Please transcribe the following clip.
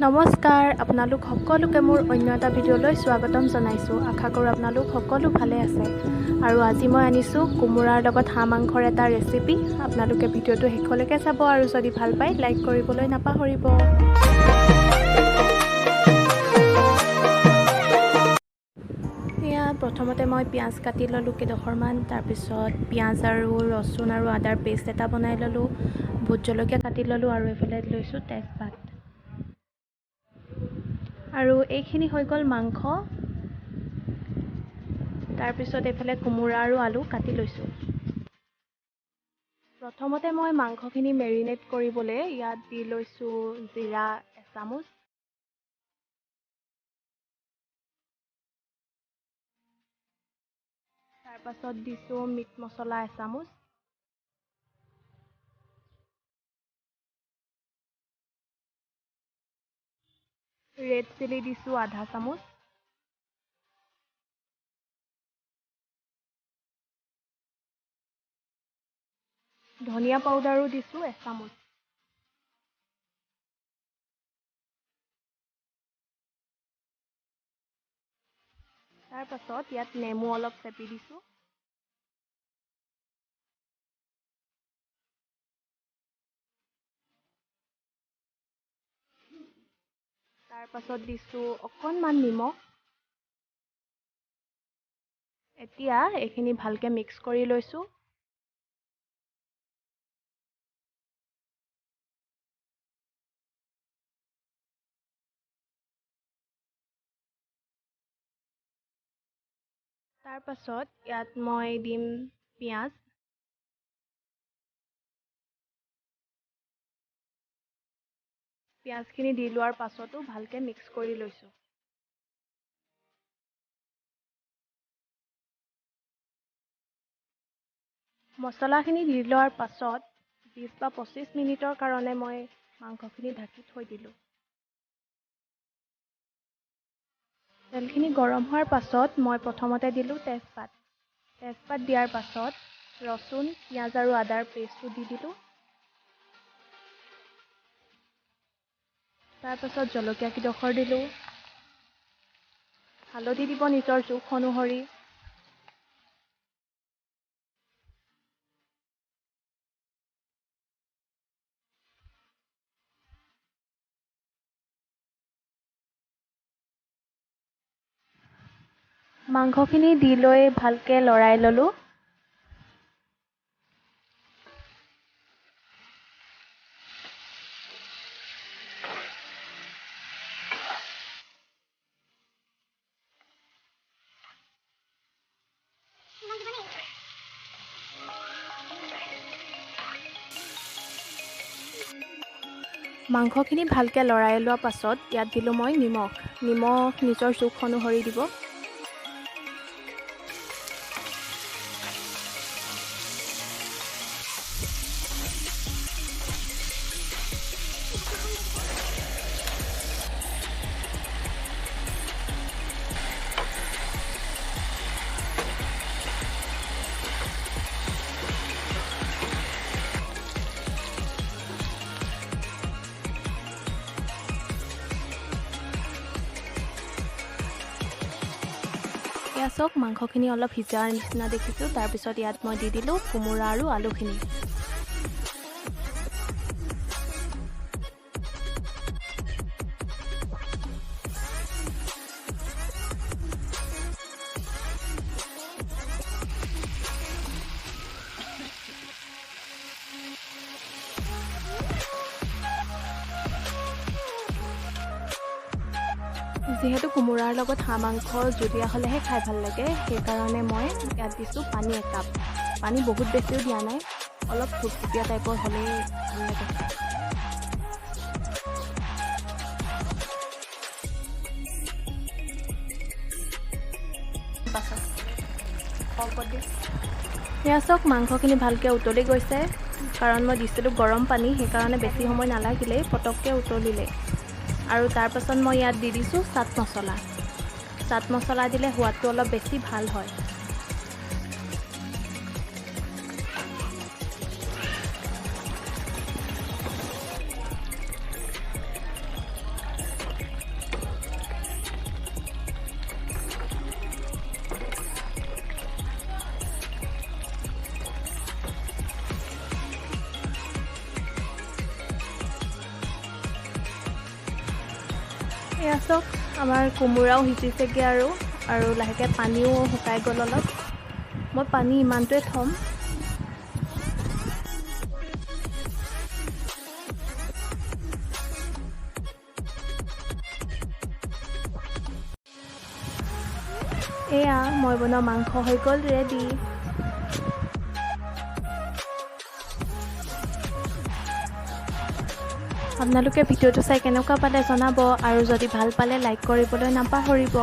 নমস্কাৰ আপোনালোক সকলোকে মোৰ অন্য এটা ভিডিঅ'লৈ স্বাগতম জনাইছোঁ। আশা কৰোঁ আপোনালোক সকলো ভালে আছে। আৰু আজি মই আনিছোঁ কোমোৰাৰ লগত হাঁহ মাংসৰ এটা ৰেচিপি। আপোনালোকে ভিডিঅ'টো শেষলৈকে চাব আৰু যদি ভাল পায় লাইক কৰিবলৈ নাপাহৰিব। প্ৰথমতে মই পিঁয়াজ কাটি ল'লোঁ কেইডোখৰমান, তাৰপিছত পিঁয়াজ আৰু ৰচুন আৰু আদাৰ পেষ্ট এটা বনাই ল'লোঁ, ভোট জলকীয়া কাটি ল'লোঁ আৰু এইফালে লৈছোঁ তেজপাত। আৰু এইখিনি হৈ গ'ল মাংস। তাৰপিছত এইফালে কোমোৰা আৰু আলু কাটি লৈছোঁ। প্ৰথমতে মই মাংসখিনি মেৰিনেট কৰিবলৈ ইয়াত দি লৈছোঁ জিৰা এচামুচ, তাৰপাছত দিছোঁ মিট মছলা এচামুচ, ৰেড চিলি দিছোঁ আধা চামুচ, ধনিয়া পাউডাৰো দিছোঁ এচামুচ। তাৰপাছত ইয়াত নেমু অলপ চেপি দিছোঁ। তাৰপাছত দিছোঁ অকণমান নিমখ। এতিয়া এইখিনি ভালকৈ মিক্স কৰি লৈছোঁ। তাৰপাছত ইয়াত মই দিম পিঁয়াজ। পিঁয়াজখিনি দি লোৱাৰ পাছতো ভালকৈ মিক্স কৰি লৈছোঁ। মছলাখিনি দি লোৱাৰ পাছত 20 বা 25 মিনিটৰ কাৰণে মই মাংসখিনি ঢাকি থৈ দিলোঁ। তেলখিনি গৰম হোৱাৰ পাছত মই প্ৰথমতে দিলোঁ তেজপাত। তেজপাত দিয়াৰ পাছত ৰচুন, পিঁয়াজ আৰু আদাৰ পেষ্টটো দি দিলোঁ। তাৰপাছত জলকীয়া কেইডোখৰ দিলোঁ। হালধি দিব নিজৰ জোখ অনুসৰি। মাংসখিনি দি লৈ ভালকৈ লৰাই ল'লোঁ। মাংসখিনি ভালকৈ লৰাই লোৱাৰ পাছত ইয়াত দিলোঁ মই নিমখ নিজৰ জোখ অনুসৰি দিব। এয়া চাওক মাংসখিনি অলপ সিজাৰ নিচিনা দেখিছোঁ। তাৰপিছত ইয়াত মই দি দিলোঁ কোমোৰা আৰু আলুখিনি। যিহেতু কোমোৰাৰ লগত হাঁহ মাংস জুলীয়া হ'লেহে খাই ভাল লাগে, সেইকাৰণে মই ইয়াত দিছোঁ পানী একাপ। পানী বহুত বেছিও দিয়া নাই, অলপ থুপথুপীয়া টাইপৰ হ'লেই ভাল লাগে। এয়া চাওক মাংসখিনি ভালকৈ উতলি গৈছে, কাৰণ মই দিছিলোঁ গৰম পানী, সেইকাৰণে বেছি সময় নালাগিলেই পটককৈ উতলিলে। আৰু তাৰপাছত মই ইয়াত দি দিছোঁ চাট মছলা। চাট মছলা দিলে সোৱাদটো অলপ বেছি ভাল হয়। এয়া চাওক আমাৰ কোমোৰাও সিজিছেগৈ আৰু লাহেকৈ পানীও শুকাই গ'ল অলপ। মই পানী ইমানটোৱে থ'ম। এয়া মই বনোৱা মাংস হৈ গ'ল ৰেডি। আপোনালোকে ভিডিঅ'টো চাই কেনেকুৱা পালে জনাব আৰু যদি ভাল পালে লাইক কৰিবলৈ নাপাহৰিব।